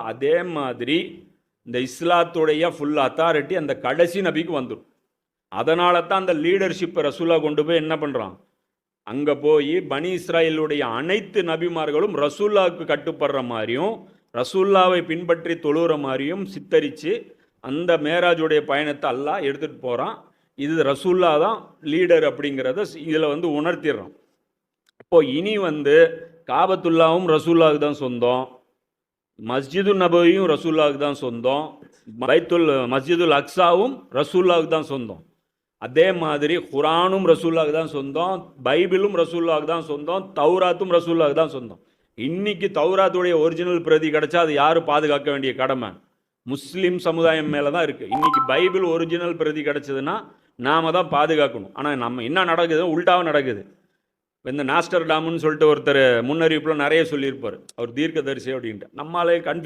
அதே மாதிரி இந்த இஸ்லாத்துடைய ஃபுல் அத்தாரிட்டி அந்த கடைசி நபிக்கு வந்துடும். அதனால தான் அந்த லீடர்ஷிப்பை ரசூலா கொண்டு போய் என்ன பண்ணுறான், அங்கே போய் பனி இஸ்ராயலுடைய அனைத்து நபிமார்களும் ரசூல்லாவுக்கு கட்டுப்படுற மாதிரியும் ரசூல்லாவை பின்பற்றி தொழுகிற மாதிரியும் சித்தரித்து அந்த மேராஜுடைய பயணத்தை அல்லாஹ் எடுத்துகிட்டு போகிறான். இது ரசூல்லா தான் லீடர் அப்படிங்கிறத இதில் உணர்த்திடுறான். இப்போ இனி காபத்துல்லாவும் ரசூல்லாவுக்கு தான் சொந்தம், மஸ்ஜிது நபவியும் ரசூல்லாவுக்கு தான் சொந்தம், மஸ்ஜிதுல் அக்ஸாவும் ரசூல்லாவுக்கு தான் சொந்தம். அதே மாதிரி குரானும் ரசூல்லாவுக்கு தான் சொந்தம், பைபிளும் ரசூல்லாவுக்கு தான் சொந்தம், தௌராத்தும் ரசூல்லாவுக்கு தான் சொந்தம். இன்னைக்கு தௌராத்துடைய ஒரிஜினல் பிரதி கிடைச்சா அது யார் பாதுகாக்க வேண்டிய கடமை? முஸ்லீம் சமுதாயம் மேலே தான் இருக்குது. இன்னைக்கு பைபிள் ஒரிஜினல் பிரதி கிடைச்சதுன்னா நாம தான் பாதுகாக்கணும். ஆனால் நம்ம என்ன நடக்குது, உல்டாவும் நடக்குது. இந்த நாஸ்டர் டாம்னு சொல்லிட்டு ஒருத்தர் முன்னறிவிப்பில் நிறைய சொல்லியிருப்பார், அவர் தீர்க்கதரிசி அப்படின்ட்டு. நம்மளாலே கன்ஃபியூஸ்